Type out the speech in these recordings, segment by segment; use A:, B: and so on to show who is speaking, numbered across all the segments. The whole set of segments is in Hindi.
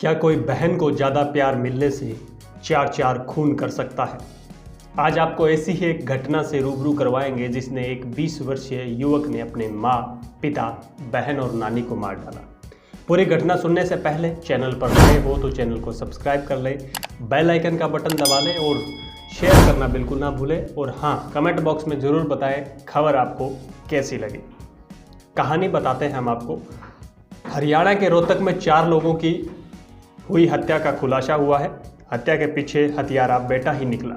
A: क्या कोई बहन को ज़्यादा प्यार मिलने से चार चार खून कर सकता है? आज आपको ऐसी ही एक घटना से रूबरू करवाएंगे जिसने एक 20 वर्षीय युवक ने अपने माँ, पिता, बहन और नानी को मार डाला। पूरी घटना सुनने से पहले चैनल पर नए हो तो चैनल को सब्सक्राइब कर लें, बेल आइकन का बटन दबा लें और शेयर करना बिल्कुल ना भूलें। और हाँ, कमेंट बॉक्स में ज़रूर बताएं खबर आपको कैसी लगी। कहानी बताते हैं हम आपको। हरियाणा के रोहतक में 4 लोगों की हुई हत्या का खुलासा हुआ है। हत्या के पीछे हत्यारा बेटा ही निकला।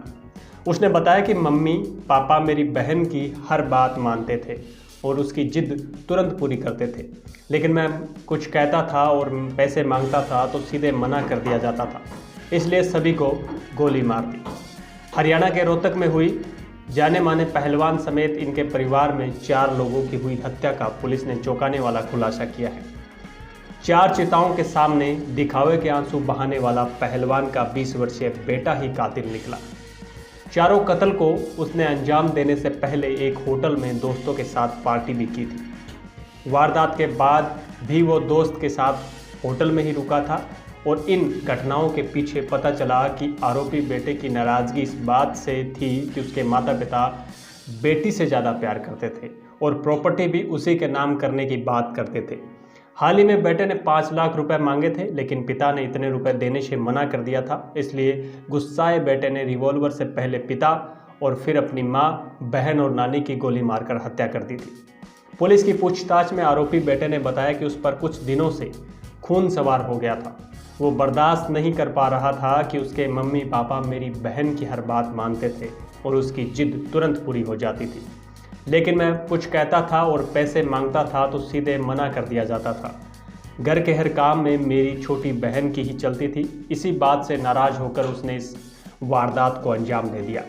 A: उसने बताया कि मम्मी पापा मेरी बहन की हर बात मानते थे और उसकी जिद तुरंत पूरी करते थे, लेकिन मैं कुछ कहता था और पैसे मांगता था तो सीधे मना कर दिया जाता था, इसलिए सभी को गोली मार दी। हरियाणा के रोहतक में हुई जाने माने पहलवान समेत इनके परिवार में 4 लोगों की हुई हत्या का पुलिस ने चौंकाने वाला खुलासा किया है। 4 चिताओं के सामने दिखावे के आंसू बहाने वाला पहलवान का 20 वर्षीय बेटा ही कातिल निकला। चारों कत्ल को उसने अंजाम देने से पहले एक होटल में दोस्तों के साथ पार्टी भी की थी। वारदात के बाद भी वो दोस्त के साथ होटल में ही रुका था और इन घटनाओं के पीछे पता चला कि आरोपी बेटे की नाराज़गी इस बात से थी कि उसके माता पिता बेटी से ज़्यादा प्यार करते थे और प्रॉपर्टी भी उसी के नाम करने की बात करते थे। हाल ही में बेटे ने 5 लाख रुपए मांगे थे, लेकिन पिता ने इतने रुपए देने से मना कर दिया था। इसलिए गुस्साए बेटे ने रिवॉल्वर से पहले पिता और फिर अपनी मां, बहन और नानी की गोली मारकर हत्या कर दी थी। पुलिस की पूछताछ में आरोपी बेटे ने बताया कि उस पर कुछ दिनों से खून सवार हो गया था। वो बर्दाश्त नहीं कर पा रहा था कि उसके मम्मी पापा मेरी बहन की हर बात मानते थे और उसकी जिद तुरंत पूरी हो जाती थी, लेकिन मैं कुछ कहता था और पैसे मांगता था तो सीधे मना कर दिया जाता था। घर के हर काम में मेरी छोटी बहन की ही चलती थी। इसी बात से नाराज़ होकर उसने इस वारदात को अंजाम दे दिया।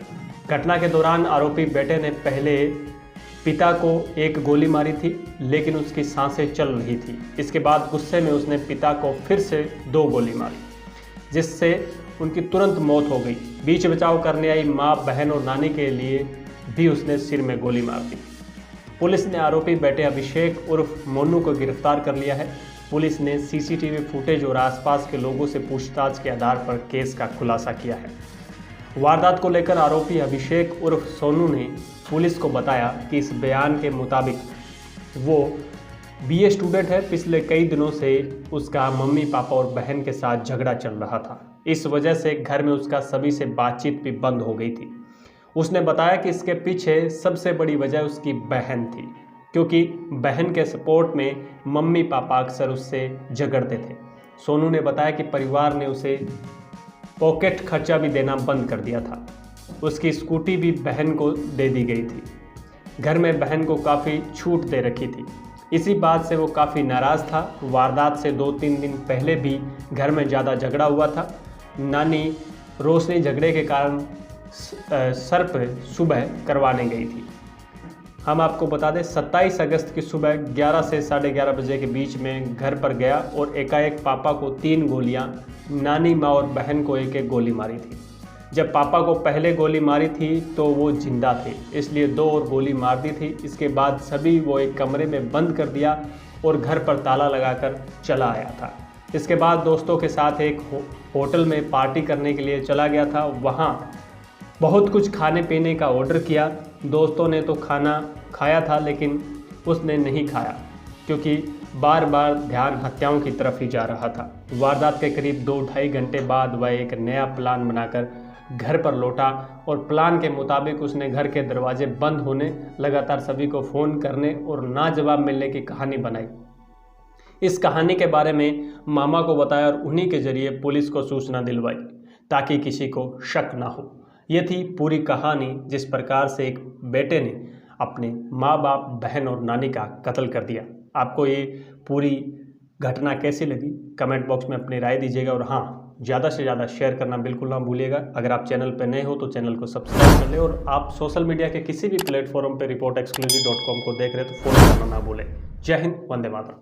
A: घटना के दौरान आरोपी बेटे ने पहले पिता को एक गोली मारी थी, लेकिन उसकी सांसें चल रही थी। इसके बाद गुस्से में उसने पिता को फिर से 2 गोली मारी, जिससे उनकी तुरंत मौत हो गई। बीच बचाव करने आई माँ, बहन और नानी के लिए भी उसने सिर में गोली मार दी। पुलिस ने आरोपी बेटे अभिषेक उर्फ मोनू को गिरफ्तार कर लिया है। पुलिस ने सीसीटीवी फुटेज और आसपास के लोगों से पूछताछ के आधार पर केस का खुलासा किया है। वारदात को लेकर आरोपी अभिषेक उर्फ सोनू ने पुलिस को बताया कि इस बयान के मुताबिक वो बीए स्टूडेंट है। पिछले कई दिनों से उसका मम्मी पापा और बहन के साथ झगड़ा चल रहा था। इस वजह से घर में उसका सभी से बातचीत भी बंद हो गई थी। उसने बताया कि इसके पीछे सबसे बड़ी वजह उसकी बहन थी, क्योंकि बहन के सपोर्ट में मम्मी पापा अक्सर उससे झगड़ते थे। सोनू ने बताया कि परिवार ने उसे पॉकेट खर्चा भी देना बंद कर दिया था। उसकी स्कूटी भी बहन को दे दी गई थी। घर में बहन को काफ़ी छूट दे रखी थी। इसी बात से वो काफ़ी नाराज़ था। वारदात से 2-3 दिन पहले भी घर में ज़्यादा झगड़ा हुआ था। नानी रोशनी झगड़े के कारण सर पर सुबह करवाने गई थी। हम आपको बता दें, 27 अगस्त की सुबह 11 से 11:30 बजे के बीच में घर पर गया और एकाएक पापा को 3 गोलियां, नानी, माँ और बहन को एक गोली मारी थी। जब पापा को पहले गोली मारी थी तो वो जिंदा थे, इसलिए 2 और गोली मार दी थी। इसके बाद सभी वो एक कमरे में बंद कर दिया और घर पर ताला लगाकर चला आया था। इसके बाद दोस्तों के साथ एक होटल में पार्टी करने के लिए चला गया था। वहाँ बहुत कुछ खाने पीने का ऑर्डर किया। दोस्तों ने तो खाना खाया था, लेकिन उसने नहीं खाया क्योंकि बार बार ध्यान हत्याओं की तरफ ही जा रहा था। वारदात के करीब 2-2.5 घंटे बाद वह एक नया प्लान बनाकर घर पर लौटा और प्लान के मुताबिक उसने घर के दरवाजे बंद होने, लगातार सभी को फ़ोन करने और ना जवाब मिलने की कहानी बनाई। इस कहानी के बारे में मामा को बताया और उन्हीं के जरिए पुलिस को सूचना दिलवाई ताकि किसी को शक ना हो। ये थी पूरी कहानी, जिस प्रकार से एक बेटे ने अपने माँ बाप, बहन और नानी का कत्ल कर दिया। आपको ये पूरी घटना कैसी लगी? कमेंट बॉक्स में अपनी राय दीजिएगा और हाँ, ज़्यादा से ज़्यादा शेयर करना बिल्कुल ना भूलिएगा। अगर आप चैनल पर नए हो तो चैनल को सब्सक्राइब कर लें और आप सोशल मीडिया के किसी भी प्लेटफॉर्म पर रिपोर्ट exclusive.com को देख रहे हैं तो फॉलो करना ना भूलें। जय हिंद, वंदे मातरम।